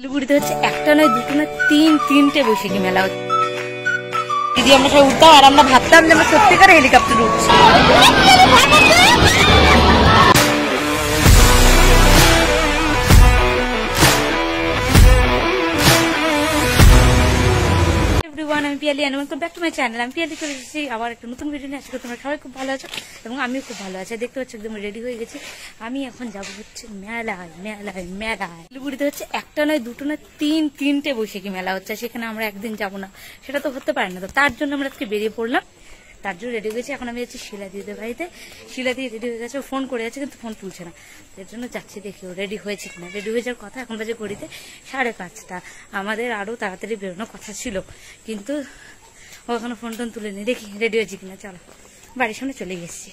শিলিগুড়িতে হচ্ছে একটা নয় দুটো নয় তিনটে বৈশাখী মেলা হচ্ছে। দিদি আমরা সবাই উঠতাম আর আমরা ভাবতাম যে আমরা সত্যিকার হেলিকপ্টার উঠছি। আমি Piyali and welcome back to my channel। আমি পিয়ালি চলে এসেছি আবার একটা নতুন ভিডিও নিয়ে। আশা করি তোমরা সবাই খুব ভালো আছো এবং আমিও খুব ভালো আছি। দেখতে পাচ্ছি একদম রেডি হয়ে গেছি। আমি এখন যাবো হচ্ছে মেলায়। শিলিগুড়িতে হচ্ছে একটা নয় দুটো নয় তিনটে বৈশাখী মেলা হচ্ছে। সেখানে আমরা একদিন যাবো না, সেটা তো হতে পারে না। তো তার জন্য আমরা আজকে বেরিয়ে পড়লাম, তার জন্য রেডি হয়েছি। এখন আমি যাচ্ছি শিলা দিদিদের বাড়িতে। শিলা দিয়ে রেডি হয়ে গেছে, ফোন করে যাচ্ছে কিন্তু ফোন তুলছে না। এর জন্য যাচ্ছি, দেখি ও রেডি হয়েছে কিনা। রেডি হয়ে যাওয়ার কথা, এখন বাজে ঘড়িতে 5:30। আমাদের আরো তাড়াতাড়ি বেরোনোর কথা ছিল, কিন্তু ও এখনো ফোন টোন তুলেনি। দেখি রেডি হয়েছে কিনা। চলো, বাড়ির সামনে চলে গেছি।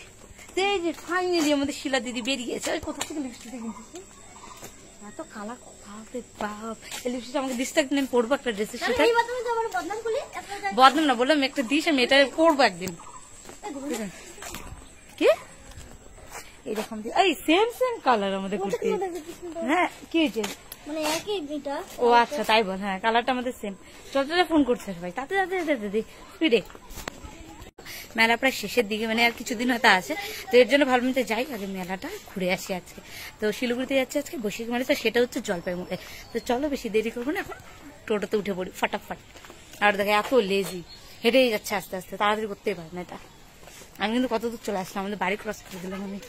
এই যে ফাইনালি আমাদের শিলা দিদি বেরিয়েছে। ওই কোথা থেকে লিপস্টিক কিনতেছি, এত কালার লিপস্টিক আমাকে দিস থাকতে আমি পড়বো একটা ড্রেসের সাথে। বদনাম না, বললাম একটা দিস, আমি এটা পড়বো একদিন। কি এইরকম এই সেম কালার আমাদের কুর্তি। হ্যাঁ কি হয়েছে, ও আচ্ছা তাই বল। হ্যাঁ কালারটা আমাদের সেম। চল ফোন করছে ভাই, তাতে দিদি স্পিডে। মেলা প্রায় শেষের দিকে, মানে আর কিছুদিন হয়তো আছে। তো এর জন্য ভাবলাম যে যাই আগে মেলাটা ঘুরে আসি আজকে। তো শিলিগুড়িতে যাচ্ছে আজকে বৈশাখী মেলা, তো সেটা হচ্ছে জলপাইগুড়ি। তো চলো বেশি দেরি করবো না, এখন টোটোতে উঠে পড়ি ফটাফট। আর দেখে এত লেজি, হেঁটেই যাচ্ছে আস্তে আস্তে, তাড়াতাড়ি করতেই পারে না এটা। আমি কিন্তু কত দূর চলে আসলাম, আমাদের বাড়ি ক্রস করে দিলাম আমি।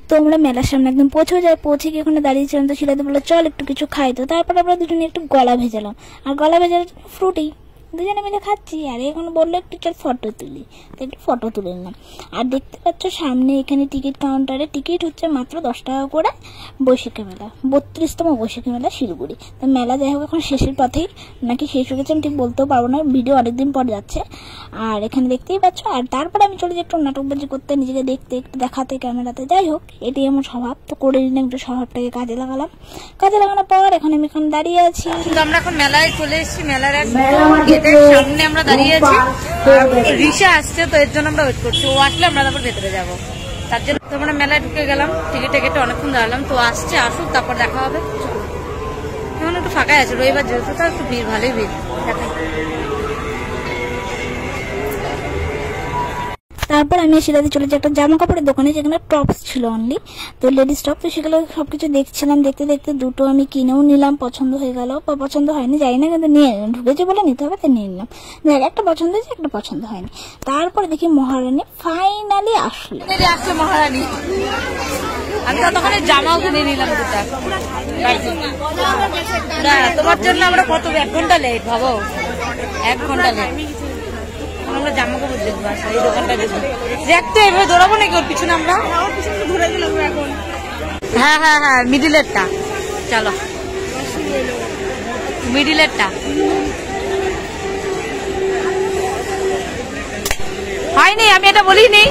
তো আমরা মেলার সামনে একদম পৌঁছে গিয়ে ওখানে দাঁড়িয়েছিলাম। তো শিলাদি বললো চল একটু কিছু খাই। তো তারপর আমরা দুজনে একটু গলা ভেজালাম, আর গলা ভেজার ফ্রুটি দুজনে মিলে খাচ্ছি। আর এখন বললো একটু চল ফটো তুলি, তো একটু ফটো তুলে নিলাম। আর দেখতে পাচ্ছ সামনে এখানে টিকিট কাউন্টারে টিকিট হচ্ছে মাত্র 10 টাকা করে। বৈশাখী মেলা 32তম বৈশাখী মেলা শিলিগুড়ি। তো মেলা যাই হোক এখন শেষের পথেই, নাকি শেষ হয়ে গেছে আমি ঠিক বলতেও পারবো না, ভিডিও অনেকদিন পর যাচ্ছে। আর এখানে দেখতেই পাচ্ছ। আর তারপরে আমি চলে যাই একটু নাটকবাজি করতে, নিজেকে দেখতে একটু দেখাতে ক্যামেরাতে। যাই হোক এটাই আমার স্বভাব, তো করে নিলাম একটু স্বভাবটাকে কাজে লাগালাম। কাজে লাগানোর পর এখন আমি এখন দাঁড়িয়ে আছি। আমরা এখন মেলায় চলে এসেছি। মেলার সামনে আমরা দাঁড়িয়ে আছি। রিসা আসছে, তো এর জন্য আমরা ওয়েট করছি। ও আসলে আমরা তারপর ভেতরে যাবো। তার জন্য তো আমরা মেলায় ঢুকে গেলাম, টিকিট কেটে অনেকক্ষণ দাঁড়ালাম। তো আসছে, আসুক তারপর দেখা হবে। এখন একটু ফাঁকাই আছে, রবিবার যেহেতু, তো একটু ভিড়, ভালোই ভিড়। তারপর আমি শিলাদি চলে যাই একটা জামা কাপড়ের দোকানে, যেখানে টপস ছিল অনলি, তো লেডিস টপ। তো সেগুলো সবকিছু দেখছিলাম, দেখতে দেখতে দুটো আমি কিনেও নিলাম। পছন্দ হয়ে গেল বা পছন্দ হয়নি জানি না, কিন্তু নিয়ে নিলাম, ঢুকেছে বলে নিতে হবে, তাই নিয়ে নিলাম। একটা পছন্দ হয়েছে, একটা পছন্দ হয়নি। তারপরে দেখি মহারানী ফাইনালি আসলো। আসছে মহারানী, আমি তখন জামাও কিনে নিলাম দুটা। তোমার জন্য আমরা কত 1 ঘন্টা লেট, ভাবো 1 ঘন্টা লেট। আমরা জামা কাপড় দেখবো, আসলে এই দোকানটা দেখবো। দেখতে এভাবে দৌড়াবো নাকি ওর পিছনে আমরা? হ্যাঁ মিডিলেরটা, চলো মিডিলেরটা। হয়নি, আমি এটা বলিনি।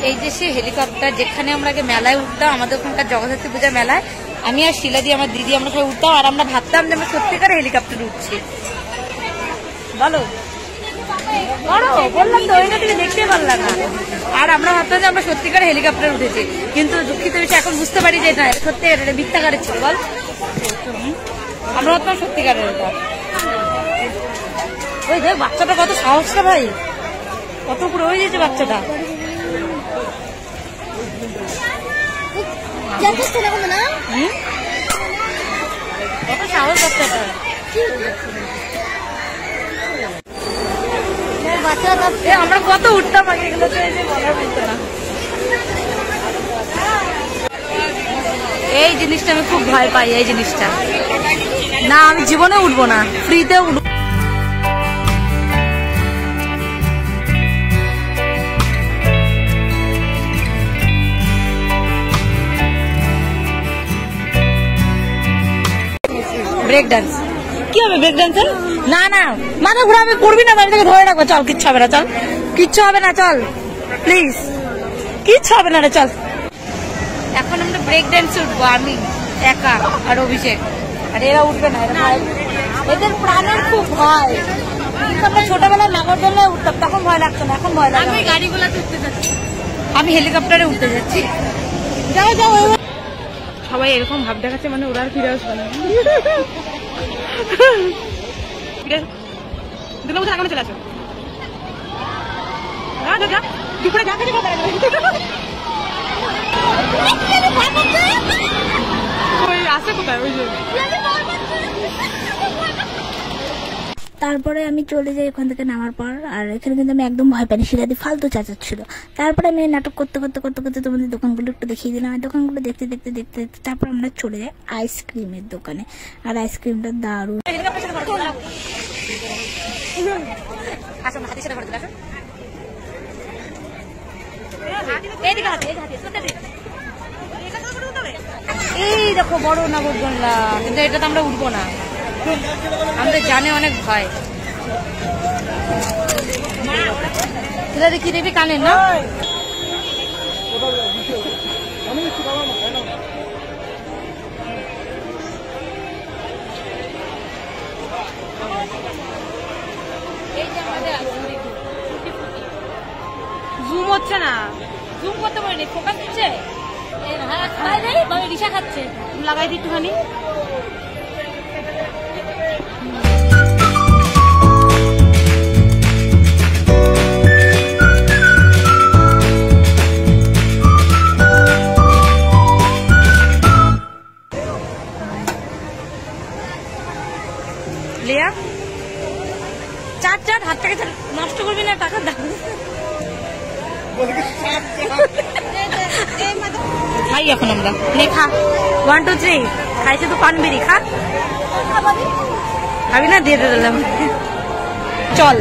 এই যে সে হেলিকপ্টার, যেখানে আমরা আগে মেলায় উঠতাম, আমাদের ওখানকার জগদ্ধাত্রী পূজা মেলায় আমি আর শিলা দিয়ে আমার দিদি আমরা সবাই উঠতাম। আর আমরা ভাবতাম যে আমরা সত্যিকার হেলিকপ্টার উঠছি। বলো বললাম তো, ওইটা থেকে দেখতে পারলাম না। আর আমরা ভাবতাম যে আমরা সত্যিকার হেলিকপ্টার উঠেছি, কিন্তু দুঃখিত বিষয় এখন বুঝতে পারি যে না, সত্যিকার এটা মিথ্যাকারের ছিল। বল, আমরা ভাবতাম সত্যিকারের এটা। ওই দেখ বাচ্চাটা কত সাহসটা ভাই, কত পুরো হয়ে গেছে বাচ্চাটা। কত সাহস বাচ্চাটা। আমরা কত উঠতাম আগে, এগুলো তো বলার মতো না। এই জিনিসটা আমি খুব ভয় পাই, এই জিনিসটা না, আমি জীবনে উঠবো না, ফ্রিতে উঠবো। ব্রেক ডান্স কি হবে? ব্রেক ডান্সের না মাথা ঘুরাবে, করবি না, বাড়ি থেকে ধরে রাখবো। চল, কিচ্ছু হবে না, চল, কিচ্ছু হবে না, চল প্লিজ, কিচ্ছু হবে না রে, চল। এখন আমরা ব্রেক ডান্সে উঠবো, আমি একা আর অভিষেক, আর এরা উঠবে না। এদের প্রাণের খুব ভয়। আমরা ছোটবেলায় নাগরদোলায় উঠতাম, তখন ভয় লাগতো না, এখন ভয় লাগে। আমি গাড়িগুলোতে উঠতে যাচ্ছি, আমি হেলিকপ্টারে উঠতে যাচ্ছি। যাও যাও। সবাই এরকম ভাব দেখাচ্ছে, মানে ওরা আর ফিরে আসবে না। দুটো বছর আগামী চলে আসো। দুপুরে যা কিছু ওই আসে কোথায় ওই যে। তারপরে আমি চলে যাই ওখান থেকে নামার পর। আর এখানে কিন্তু আমি একদম ভয় পাইনি, শিলাদি ফালতু চাচাচ্ছিল। তারপরে আমি নাটক করতে করতে করতে করতে তোমাদের দোকানগুলো একটু দেখিয়ে দিলাম। আর দোকানগুলো দেখতে দেখতে দেখতে দেখতে তারপর আমরা চলে যাই আইসক্রিমের দোকানে। আর আইসক্রিমটা দারুণ। এই দেখো বড় নাগরদোলনা, কিন্তু এটা তো আমরা উঠবো না, আমাদের জানে অনেক ভয়। কি দেখবি কানে না? জুম হচ্ছে না, জুম করতে পারিনি, ফোকাস দিচ্ছে। রিসা খাচ্ছে, লাগাই দিই একটুখানি। লিয়া চার চার হাত থেকে নষ্ট করবি না, টাকা দাও। খাই এখন আমরা, নে খা, 1 2 3 খাইছে তো পানবেরি, খা। খাবি না? দিয়ে দিলাম, চল।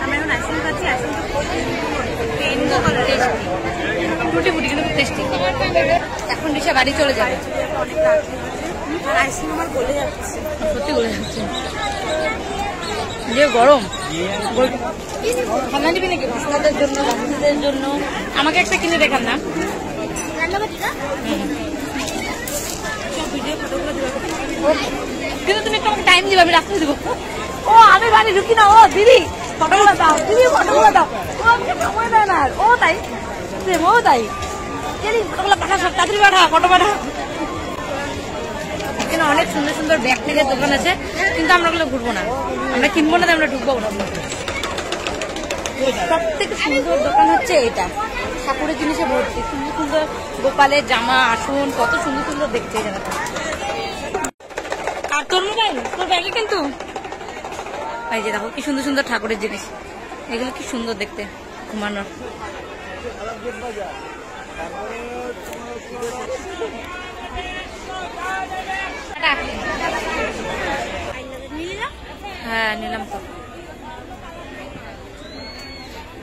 আমি এখন আইসক্রিম খাচ্ছি, টুটি ফুটি কিন্তু টেস্টি। এখন রিসা বাড়ি চলে যাবে। আইসক্রিম আমার গলে যাচ্ছে, সত্যি গলে যাচ্ছে, যে গরম। ঠান্ডা নিবি নাকি? বাচ্চাদের জন্য, বাচ্চাদের জন্য আমাকে একটা কিনে দেখান না। কিন্তু তুমি একটু আমাকে টাইম দিবে, আমি রাখতে দেবো। ও আমি বাড়ি ঢুকি না। ও দিদি ফটোগুলো দাও, দিদি ফটোগুলো দাও। ও আমাকে সময় দেয় না। ও তাই, ও তাই, ফটোগুলো পাঠা, সব তাড়াতাড়ি পাঠা, ফটো পাঠা। এখানে অনেক সুন্দর সুন্দর ব্যাগ থেকে দোকান আছে, কিন্তু আমরা ওগুলো ঘুরবো না, আমরা কিনবো না, আমরা ঢুকবো না। সব থেকে সুন্দর দোকান হচ্ছে এটা, ঠাকুরের জিনিসে ভর্তি, সুন্দর সুন্দর গোপালের জামা, আসন, কত সুন্দর সুন্দর দেখতে এই জায়গাটা। আর তোর মোবাইল, তোর ব্যাগে কিন্তু এই যে দেখো কি সুন্দর সুন্দর ঠাকুরের জিনিস, এগুলো কি সুন্দর দেখতে, ঘুমানোর। হ্যাঁ নিলাম তো,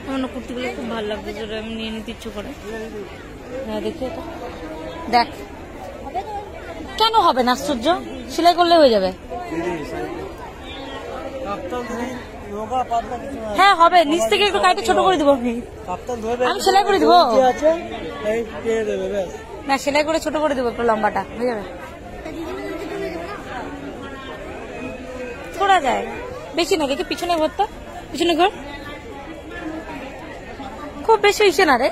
আমার কুর্তিগুলো খুব ভালো লাগবে, যেটা আমি নিয়ে নিতে ইচ্ছে করে। হ্যাঁ দেখি এটা, দেখ। কেন হবে না? আশ্চর্য, সেলাই করলে হয়ে যাবে। হ্যাঁ হবে, নিচ থেকে একটু কাটে ছোট করে দেবো, আমি সেলাই করে দেবো। না সেলাই করে ছোট করে দেবো, একটু লম্বাটা হয়ে যাবে। করা যায়, বেশি না, দেখি পিছনে ঘরটা, পিছনে ঘর খুব বেশি হয়েছে না রে,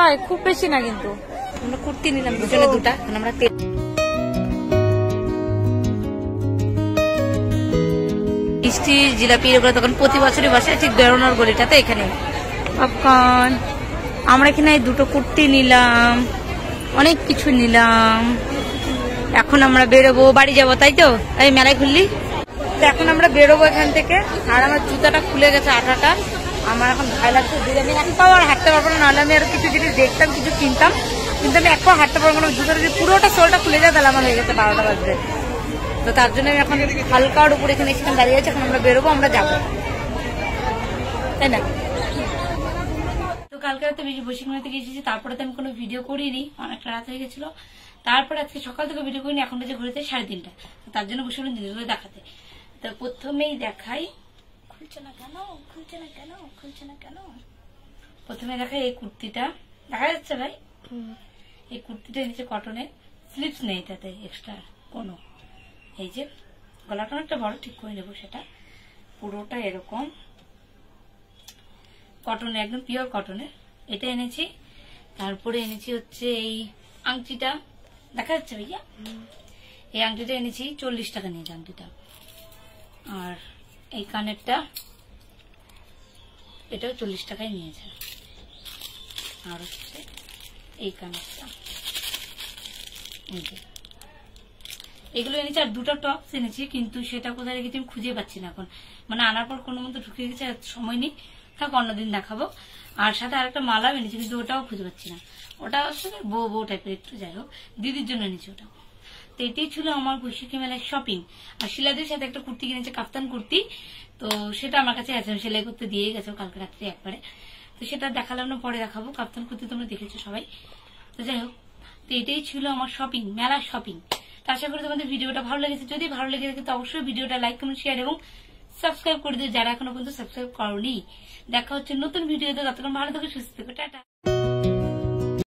আয় খুব বেশি না। কিন্তু আমরা কুর্তি নিলাম দুজনে দুটা, এখন আমরা মিষ্টি জিলাপি এগুলো তখন প্রতি বছরই বসে, ঠিক বেরোনোর গলিটাতে। এখানে পপকর্ন, আমরা এখানে দুটো কুর্তি নিলাম, অনেক কিছু নিলাম। এখন আমরা বেরোবো, বাড়ি যাবো, তাই তো? এই মেলায় খুললি, এখন আমরা বেরোবো এখান থেকে। আর আমার জুতাটা খুলে গেছে, আঠাটা, আমার এখন ভয় লাগছে। আমি এখন পাবো আর হাঁটতে পারবো না, নাহলে আমি আরো কিছু জিনিস দেখতাম, কিছু কিনতাম, কিন্তু আমি এক পা হাঁটতে পারবো না। জুতাটা যদি পুরোটা সোলটা খুলে যায় তাহলে আমার হয়ে গেছে 12টা বাজবে। তো তার জন্য আমি এখন হালকার উপরে এখানে এসে দাঁড়িয়ে আছি। এখন আমরা বেরোবো, আমরা যাবো, তাই না? তো কালকে রাতে বেশি বৈশাখী থেকে এসেছি, তারপরে তো আমি কোনো ভিডিও করিনি, অনেকটা রাত হয়ে গেছিল। তারপরে আজকে সকাল থেকে ভিডিও করিনি, এখন বাজে ঘুরেতে 3:30। তার জন্য বসে জিনিসগুলো দেখাতে। তো প্রথমেই দেখাই, খুলছে না কেন, খুলছে না কেন, খুলছে না কেন। প্রথমে দেখাই এই কুর্তিটা, দেখা যাচ্ছে ভাই? এই কুর্তিটা নিচে কটনের, স্লিপস নেই তাতে এক্সট্রা কোনো। এই যে গলাটা অনেকটা বড়, ঠিক করে নেবো সেটা। পুরোটা এরকম কটনের, একদম পিওর কটনের এটা এনেছি। তারপরে এনেছি হচ্ছে এই আংটিটা, দেখা যাচ্ছে ভাইয়া? এই আংটিটা এনেছি 40 টাকা নিয়েছে আংটিটা। আর এই কানেরটা এটাও 40 টাকায় নিয়েছে। আর হচ্ছে এই কানেরটা, এগুলো এনেছি। আর দুটো টপস এনেছি, কিন্তু সেটা কোথায় রেখেছি আমি খুঁজে পাচ্ছি না এখন, মানে আনার পর কোনো মতো ঢুকে গেছে, সময় নেই, থাক অন্যদিন দেখাবো। আর সাথে আরেকটা মালা এনেছি, কিন্তু ওটাও খুঁজে পাচ্ছি না। ওটা আসলে বউ বউ টাইপের একটু, যাই হোক দিদির জন্য এনেছি ওটা। তো এটাই ছিল আমার বৈশাখী মেলায় শপিং। আর শিলাদের সাথে একটা কুর্তি কিনেছে, কাপ্তান কুর্তি, তো সেটা আমার কাছে আছে, আমি সেলাই করতে দিয়ে গেছে কালকে রাত্রে একবারে। তো সেটা দেখালাম না, পরে দেখাবো। কাপ্তান কুর্তি তোমরা দেখেছো সবাই। তো যাই হোক, তো এটাই ছিল আমার শপিং, মেলার শপিং। তো আশা করি তোমাদের ভিডিওটা ভালো লেগেছে। যদি ভালো লেগে থাকে তো অবশ্যই ভিডিওটা লাইক, কমেন্ট, শেয়ার এবং সাবস্ক্রাইব করে দিও যারা এখনো পর্যন্ত সাবস্ক্রাইব করোনি। দেখা হচ্ছে নতুন ভিডিওতে, ততক্ষণ ভালো থেকো, সুস্থ থেকো, টাটা।